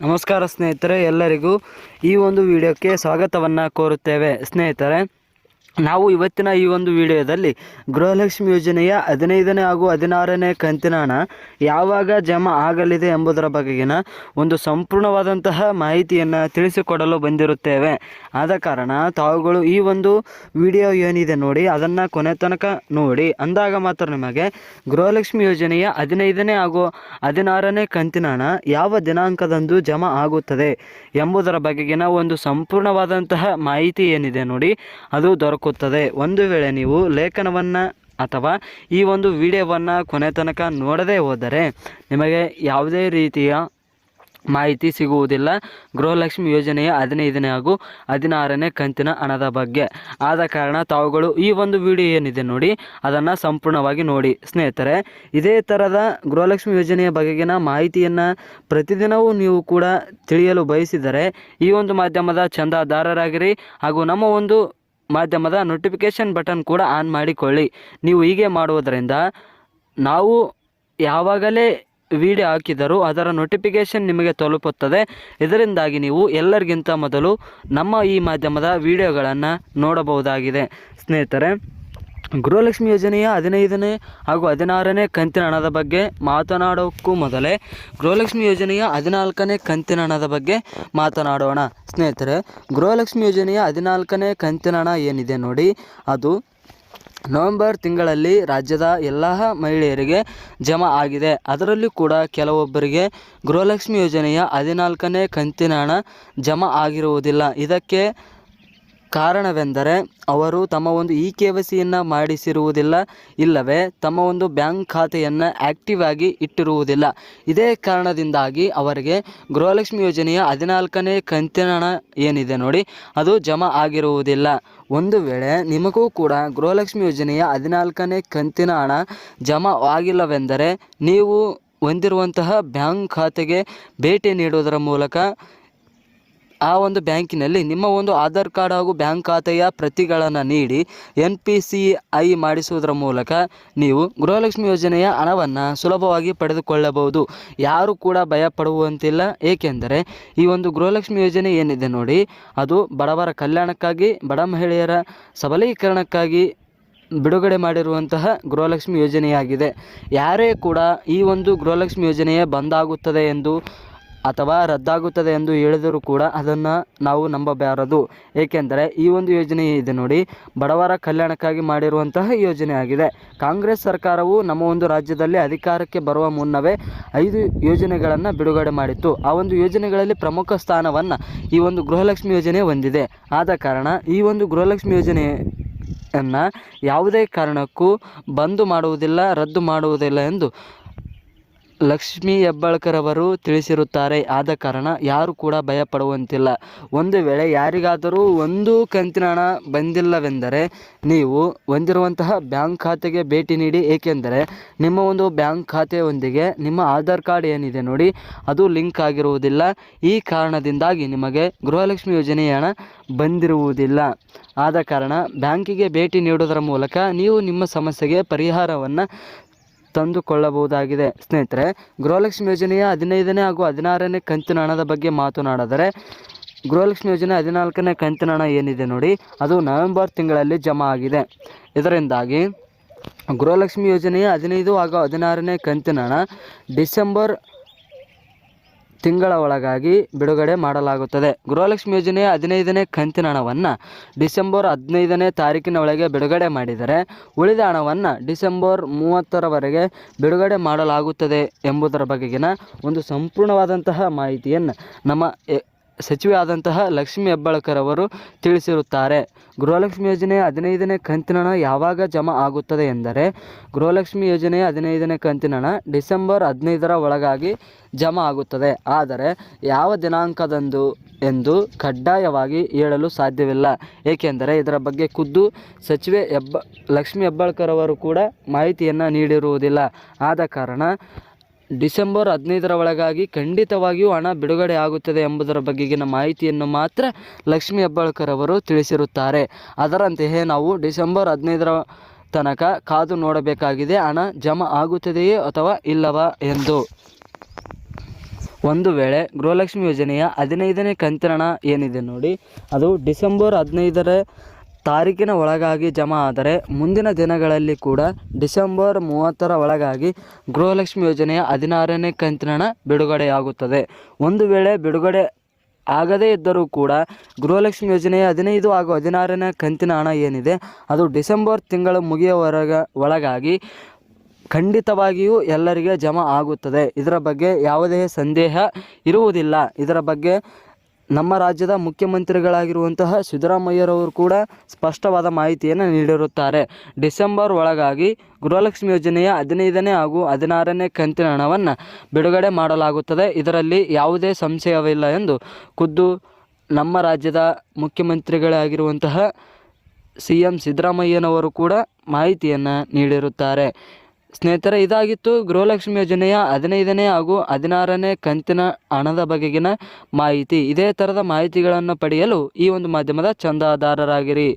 ನಮಸ್ಕಾರ ಸ್ನೇಹಿತರೆ, ಎಲ್ಲರಿಗೂ ಈ ಒಂದು ವಿಡಿಯೋಕ್ಕೆ ಸ್ವಾಗತವನ್ನು ಕೋರುತ್ತೇವೆ. ಸ್ನೇಹಿತರೆ, ನಾವು ಇವತ್ತಿನ ಈ ಒಂದು ವಿಡಿಯೋದಲ್ಲಿ ಗೃಹಲಕ್ಷ್ಮಿ ಯೋಜನೆಯ 15ನೇ ಹಾಗೂ 16ನೇ ಕಂತಿನ ಹಣ ಯಾವಾಗ ಜಮಾ ಆಗಲಿದೆ ಎಂಬುದರ ಬಗೆಗಿನ ಒಂದು ಸಂಪೂರ್ಣವಾದಂತಹ ಮಾಹಿತಿಯನ್ನು ತಿಳಿಸಿಕೊಡಲು ಬಂದಿರುತ್ತೇವೆ. ಆದ ಕಾರಣ ತಾವುಗಳು ಈ ಒಂದು ವಿಡಿಯೋ ಏನಿದೆ ನೋಡಿ ಅದನ್ನು ಕೊನೆ ತನಕ ನೋಡಿ, ಅಂದಾಗ ಮಾತ್ರ ನಿಮಗೆ ಗೃಹಲಕ್ಷ್ಮಿ ಯೋಜನೆಯ 15ನೇ ಹಾಗೂ 16ನೇ ಕಂತಿನ ಹಣ ಯಾವ ದಿನಾಂಕದಂದು ಜಮಾ ಆಗುತ್ತದೆ ಎಂಬುದರ ಬಗೆಗಿನ ಒಂದು ಸಂಪೂರ್ಣವಾದಂತಹ ಮಾಹಿತಿ ಏನಿದೆ ನೋಡಿ ಅದು ದೊರಕುತ್ತದೆ. ಒಂದು ವೇಳೆ ನೀವು ಲೇಖನವನ್ನು ಅಥವಾ ಈ ಒಂದು ವಿಡಿಯೋವನ್ನು ಕೊನೆ ತನಕ ನೋಡದೇ ಹೋದರೆ ನಿಮಗೆ ಯಾವುದೇ ರೀತಿಯ ಮಾಹಿತಿ ಸಿಗುವುದಿಲ್ಲ ಗೃಹಲಕ್ಷ್ಮಿ ಯೋಜನೆಯ 15ನೇ ಹಾಗೂ 16ನೇ ಕಂತಿನ ಹಣದ ಬಗ್ಗೆ. ಆದ ಕಾರಣ ತಾವುಗಳು ಈ ಒಂದು ವಿಡಿಯೋ ಏನಿದೆ ನೋಡಿ ಅದನ್ನು ಸಂಪೂರ್ಣವಾಗಿ ನೋಡಿ. ಸ್ನೇಹಿತರೆ, ಇದೇ ಥರದ ಗೃಹಲಕ್ಷ್ಮಿ ಯೋಜನೆಯ ಬಗೆಗಿನ ಮಾಹಿತಿಯನ್ನು ಪ್ರತಿದಿನವೂ ನೀವು ಕೂಡ ತಿಳಿಯಲು ಬಯಸಿದರೆ ಈ ಒಂದು ಮಾಧ್ಯಮದ ಚಂದಾದಾರರಾಗಿರಿ ಹಾಗೂ ನಮ್ಮ ಒಂದು ಮಾಧ್ಯಮದ ನೋಟಿಫಿಕೇಷನ್ ಬಟನ್ ಕೂಡ ಆನ್ ಮಾಡಿಕೊಳ್ಳಿ. ನೀವು ಹೀಗೆ ಮಾಡುವುದರಿಂದ ನಾವು ಯಾವಾಗಲೇ ವಿಡಿಯೋ ಹಾಕಿದರೂ ಅದರ ನೋಟಿಫಿಕೇಷನ್ ನಿಮಗೆ ತಲುಪುತ್ತದೆ. ಇದರಿಂದಾಗಿ ನೀವು ಎಲ್ಲರಿಗಿಂತ ಮೊದಲು ನಮ್ಮ ಈ ಮಾಧ್ಯಮದ ವಿಡಿಯೋಗಳನ್ನು ನೋಡಬಹುದಾಗಿದೆ. ಸ್ನೇಹಿತರೆ, ಗೃಹಲಕ್ಷ್ಮಿ ಯೋಜನೆಯ 15ನೇ ಹಾಗೂ 16ನೇ ಕಂತಿನ ಹಣದ ಬಗ್ಗೆ ಮಾತನಾಡೋಕ್ಕೂ ಮೊದಲೇ ಗೃಹಲಕ್ಷ್ಮಿ ಯೋಜನೆಯ 14ನೇ ಕಂತಿನ ಹಣದ ಬಗ್ಗೆ ಮಾತನಾಡೋಣ. ಸ್ನೇಹಿತರೆ, ಗೃಹಲಕ್ಷ್ಮಿ ಯೋಜನೆಯ 14ನೇ ಕಂತಿನ ಹಣ ಏನಿದೆ ನೋಡಿ ಅದು ನವೆಂಬರ್ ತಿಂಗಳಲ್ಲಿ ರಾಜ್ಯದ ಎಲ್ಲ ಮಹಿಳೆಯರಿಗೆ ಜಮಾ ಆಗಿದೆ. ಅದರಲ್ಲಿ ಕೂಡ ಕೆಲವೊಬ್ಬರಿಗೆ ಗೃಹಲಕ್ಷ್ಮಿ ಯೋಜನೆಯ 14ನೇ ಕಂತಿನ ಹಣ ಜಮಾ ಆಗಿರುವುದಿಲ್ಲ. ಇದಕ್ಕೆ ಕಾರಣವೆಂದರೆ ಅವರು ತಮ್ಮ ಒಂದು KYCಯನ್ನು ಮಾಡಿಸಿರುವುದಿಲ್ಲ, ಇಲ್ಲವೇ ತಮ್ಮ ಒಂದು ಬ್ಯಾಂಕ್ ಖಾತೆಯನ್ನು ಆ್ಯಕ್ಟಿವ್ ಆಗಿ ಇಟ್ಟಿರುವುದಿಲ್ಲ. ಇದೇ ಕಾರಣದಿಂದಾಗಿ ಅವರಿಗೆ ಗೃಹಲಕ್ಷ್ಮಿ ಯೋಜನೆಯ 14ನೇ ಕಂತಿನ ಹಣ ಏನಿದೆ ನೋಡಿ ಅದು ಜಮಾ ಆಗಿರುವುದಿಲ್ಲ. ಒಂದು ವೇಳೆ ನಿಮಗೂ ಕೂಡ ಗೃಹಲಕ್ಷ್ಮಿ ಯೋಜನೆಯ 14ನೇ ಕಂತಿನ ಹಣ ಜಮಾ ಆಗಿಲ್ಲವೆಂದರೆ ನೀವು ಹೊಂದಿರುವಂತಹ ಬ್ಯಾಂಕ್ ಖಾತೆಗೆ ಭೇಟಿ ನೀಡುವುದರ ಮೂಲಕ ಆ ಒಂದು ಬ್ಯಾಂಕಿನಲ್ಲಿ ನಿಮ್ಮ ಒಂದು ಆಧಾರ್ ಕಾರ್ಡ್ ಹಾಗೂ ಬ್ಯಾಂಕ್ ಖಾತೆಯ ಪ್ರತಿಗಳನ್ನು ನೀಡಿ NPCI ಮಾಡಿಸುವುದರ ಮೂಲಕ ನೀವು ಗೃಹಲಕ್ಷ್ಮಿ ಯೋಜನೆಯ ಹಣವನ್ನು ಸುಲಭವಾಗಿ ಪಡೆದುಕೊಳ್ಳಬಹುದು. ಯಾರು ಕೂಡ ಭಯ ಪಡುವಂತಿಲ್ಲ. ಏಕೆಂದರೆ ಈ ಒಂದು ಗೃಹಲಕ್ಷ್ಮಿ ಯೋಜನೆ ಏನಿದೆ ನೋಡಿ ಅದು ಬಡವರ ಕಲ್ಯಾಣಕ್ಕಾಗಿ, ಬಡ ಮಹಿಳೆಯರ ಸಬಲೀಕರಣಕ್ಕಾಗಿ ಬಿಡುಗಡೆ ಮಾಡಿರುವಂತಹ ಗೃಹಲಕ್ಷ್ಮಿ ಯೋಜನೆಯಾಗಿದೆ. ಯಾರೇ ಕೂಡ ಈ ಒಂದು ಗೃಹಲಕ್ಷ್ಮಿ ಯೋಜನೆಯೇ ಬಂದಾಗುತ್ತದೆ ಎಂದು ಅಥವಾ ರದ್ದಾಗುತ್ತದೆ ಎಂದು ಹೇಳಿದರೂ ಕೂಡ ಅದನ್ನು ನಾವು ನಂಬಬಾರದು. ಏಕೆಂದರೆ ಈ ಒಂದು ಯೋಜನೆ ಇದೆ ನೋಡಿ ಬಡವರ ಕಲ್ಯಾಣಕ್ಕಾಗಿ ಮಾಡಿರುವಂತಹ ಯೋಜನೆ ಆಗಿದೆ. ಕಾಂಗ್ರೆಸ್ ಸರ್ಕಾರವು ನಮ್ಮ ಒಂದು ರಾಜ್ಯದಲ್ಲಿ ಅಧಿಕಾರಕ್ಕೆ ಬರುವ ಮುನ್ನವೇ 5 ಯೋಜನೆಗಳನ್ನು ಬಿಡುಗಡೆ ಮಾಡಿತ್ತು. ಆ ಒಂದು ಯೋಜನೆಗಳಲ್ಲಿ ಪ್ರಮುಖ ಸ್ಥಾನವನ್ನು ಈ ಒಂದು ಗೃಹಲಕ್ಷ್ಮಿ ಯೋಜನೆ ಹೊಂದಿದೆ. ಆದ ಕಾರಣ ಈ ಒಂದು ಗೃಹಲಕ್ಷ್ಮಿ ಯೋಜನೆಯನ್ನು ಯಾವುದೇ ಕಾರಣಕ್ಕೂ ಬಂದು ಮಾಡುವುದಿಲ್ಲ, ರದ್ದು ಮಾಡುವುದಿಲ್ಲ ಎಂದು ಲಕ್ಷ್ಮೀ ಹೆಬ್ಬಾಳ್ಕರ್ ಅವರು ತಿಳಿಸಿರುತ್ತಾರೆ. ಆದ ಕಾರಣ ಯಾರು ಕೂಡ ಭಯ ಪಡುವಂತಿಲ್ಲ. ಒಂದು ವೇಳೆ ಯಾರಿಗಾದರೂ ಒಂದು ಕಂತಿನ ಹಣ ಬಂದಿಲ್ಲವೆಂದರೆ ನೀವು ಹೊಂದಿರುವಂತಹ ಬ್ಯಾಂಕ್ ಖಾತೆಗೆ ಭೇಟಿ ನೀಡಿ. ಏಕೆಂದರೆ ನಿಮ್ಮ ಒಂದು ಬ್ಯಾಂಕ್ ಖಾತೆಯೊಂದಿಗೆ ನಿಮ್ಮ ಆಧಾರ್ ಕಾರ್ಡ್ ಏನಿದೆ ನೋಡಿ ಅದು ಲಿಂಕ್ ಆಗಿರುವುದಿಲ್ಲ. ಈ ಕಾರಣದಿಂದಾಗಿ ನಿಮಗೆ ಗೃಹಲಕ್ಷ್ಮಿ ಯೋಜನೆಯ ಹಣ ಬಂದಿರುವುದಿಲ್ಲ. ಆದ ಕಾರಣ ಬ್ಯಾಂಕಿಗೆ ಭೇಟಿ ನೀಡುವುದರ ಮೂಲಕ ನೀವು ನಿಮ್ಮ ಸಮಸ್ಯೆಗೆ ಪರಿಹಾರವನ್ನು ತಂದುಕೊಳ್ಳಬಹುದಾಗಿದೆ. ಸ್ನೇಹಿತರೆ, ಗೃಹಲಕ್ಷ್ಮಿ ಯೋಜನೆಯ 15ನೇ ಹಾಗೂ 16ನೇ ಕಂತಿನ ಹಣದ ಬಗ್ಗೆ ಮಾತನಾಡಿದರೆ ಗೃಹಲಕ್ಷ್ಮಿ ಯೋಜನೆ 14ನೇ ಕಂತಿನ ಹಣ ಏನಿದೆ ನೋಡಿ ಅದು ನವೆಂಬರ್ ತಿಂಗಳಲ್ಲಿ ಜಮಾ ಆಗಿದೆ. ಇದರಿಂದಾಗಿ ಗೃಹಲಕ್ಷ್ಮಿ ಯೋಜನೆಯ 15 ಹಾಗೂ 16ನೇ ಕಂತಿನ ಹಣ ಡಿಸೆಂಬರ್ ತಿಂಗಳ ಒಳಗಾಗಿ ಬಿಡುಗಡೆ ಮಾಡಲಾಗುತ್ತದೆ. ಗೃಹಲಕ್ಷ್ಮಿ ಯೋಜನೆಯ 15ನೇ ಕಂತಿನ ಹಣವನ್ನು ಡಿಸೆಂಬರ್ 15ನೇ ತಾರೀಕಿನ ಒಳಗೆ ಬಿಡುಗಡೆ ಮಾಡಿದರೆ ಉಳಿದ ಹಣವನ್ನು ಡಿಸೆಂಬರ್ 30ರವರೆಗೆ ಬಿಡುಗಡೆ ಮಾಡಲಾಗುತ್ತದೆ ಎಂಬುದರ ಬಗೆಗಿನ ಒಂದು ಸಂಪೂರ್ಣವಾದಂತಹ ಮಾಹಿತಿಯನ್ನು ನಮ್ಮ ಸಚಿವೆ ಆದಂತಹ ಲಕ್ಷ್ಮೀ ಹೆಬ್ಬಾಳ್ಕರ್ ಅವರು ತಿಳಿಸಿರುತ್ತಾರೆ. ಗೃಹಲಕ್ಷ್ಮಿ ಯೋಜನೆಯ 15ನೇ ಕಂತಿನ ಹಣ ಯಾವಾಗ ಜಮಾ ಆಗುತ್ತದೆ ಎಂದರೆ ಗೃಹಲಕ್ಷ್ಮಿ ಯೋಜನೆಯ 15ನೇ ಕಂತಿನ ಹಣ ಡಿಸೆಂಬರ್ 15ರ ಒಳಗಾಗಿ ಜಮಾ ಆಗುತ್ತದೆ. ಆದರೆ ಯಾವ ದಿನಾಂಕದಂದು ಎಂದು ಕಡ್ಡಾಯವಾಗಿ ಹೇಳಲು ಸಾಧ್ಯವಿಲ್ಲ. ಏಕೆಂದರೆ ಇದರ ಬಗ್ಗೆ ಖುದ್ದು ಸಚಿವೆ ಲಕ್ಷ್ಮೀ ಹೆಬ್ಬಾಳ್ಕರ್ ಅವರು ಕೂಡ ಮಾಹಿತಿಯನ್ನು ನೀಡಿರುವುದಿಲ್ಲ. ಆದ ಕಾರಣ ಡಿಸೆಂಬರ್ 15ರ ಒಳಗಾಗಿ ಖಂಡಿತವಾಗಿಯೂ ಹಣ ಬಿಡುಗಡೆ ಆಗುತ್ತದೆ ಎಂಬುದರ ಬಗೆಗಿನ ಮಾಹಿತಿಯನ್ನು ಮಾತ್ರ ಲಕ್ಷ್ಮೀ ಹೆಬ್ಬಾಳ್ಕರ್ ಅವರು ತಿಳಿಸಿರುತ್ತಾರೆ. ಅದರಂತೆಯೇ ನಾವು ಡಿಸೆಂಬರ್ 15ರ ತನಕ ಕಾದು ನೋಡಬೇಕಾಗಿದೆ ಹಣ ಜಮಾ ಆಗುತ್ತದೆಯೇ ಅಥವಾ ಇಲ್ಲವಾ ಎಂದು. ಒಂದು ವೇಳೆ ಗೃಹಲಕ್ಷ್ಮಿ ಯೋಜನೆಯ 15ನೇ ಕಂತಿನ ಹಣ ಏನಿದೆ ನೋಡಿ, ಅದು ಡಿಸೆಂಬರ್ 15ರ ತಾರೀಕಿನ ಒಳಗಾಗಿ ಜಮಾ ಆದರೆ ಮುಂದಿನ ದಿನಗಳಲ್ಲಿ ಕೂಡ ಡಿಸೆಂಬರ್ 30ರ ಒಳಗಾಗಿ ಗೃಹಲಕ್ಷ್ಮಿ ಯೋಜನೆಯ 16ನೇ ಕಂತಿನ ಹಣ ಬಿಡುಗಡೆಯಾಗುತ್ತದೆ. ಒಂದು ವೇಳೆ ಬಿಡುಗಡೆ ಆಗದೇ ಇದ್ದರೂ ಕೂಡ ಗೃಹಲಕ್ಷ್ಮಿ ಯೋಜನೆಯ 15 ಹಾಗೂ 16ನೇ ಕಂತಿನ ಹಣ ಏನಿದೆ ಅದು ಡಿಸೆಂಬರ್ ತಿಂಗಳು ಒಳಗಾಗಿ ಖಂಡಿತವಾಗಿಯೂ ಎಲ್ಲರಿಗೆ ಜಮಾ ಆಗುತ್ತದೆ. ಇದರ ಬಗ್ಗೆ ಯಾವುದೇ ಸಂದೇಹ ಇರುವುದಿಲ್ಲ. ಇದರ ಬಗ್ಗೆ ನಮ್ಮ ರಾಜ್ಯದ ಮುಖ್ಯಮಂತ್ರಿಗಳಾಗಿರುವಂತಹ ಸಿದ್ದರಾಮಯ್ಯರವರು ಕೂಡ ಸ್ಪಷ್ಟವಾದ ಮಾಹಿತಿಯನ್ನು ನೀಡಿರುತ್ತಾರೆ. ಡಿಸೆಂಬರ್ ಒಳಗಾಗಿ ಗೃಹಲಕ್ಷ್ಮಿ ಯೋಜನೆಯ 15ನೇ ಹಾಗೂ 16ನೇ ಕಂತಿನ ಹಣವನ್ನು ಬಿಡುಗಡೆ ಮಾಡಲಾಗುತ್ತದೆ. ಇದರಲ್ಲಿ ಯಾವುದೇ ಸಂಶಯವಿಲ್ಲ ಎಂದು ಖುದ್ದು ನಮ್ಮ ರಾಜ್ಯದ ಮುಖ್ಯಮಂತ್ರಿಗಳಾಗಿರುವಂತಹ CM ಸಿದ್ದರಾಮಯ್ಯನವರು ಕೂಡ ಮಾಹಿತಿಯನ್ನು ನೀಡಿರುತ್ತಾರೆ. ಸ್ನೇಹಿತರೆ, ಇದಾಗಿತ್ತು ಗೃಹಲಕ್ಷ್ಮಿ ಯೋಜನೆಯ 15ನೇ ಹಾಗೂ 16ನೇ ಕಂತಿನ ಹಣದ ಬಗೆಗಿನ ಮಾಹಿತಿ. ಇದೇ ಥರದ ಮಾಹಿತಿಗಳನ್ನು ಪಡೆಯಲು ಈ ಒಂದು ಮಾಧ್ಯಮದ ಚಂದಾದಾರರಾಗಿರಿ.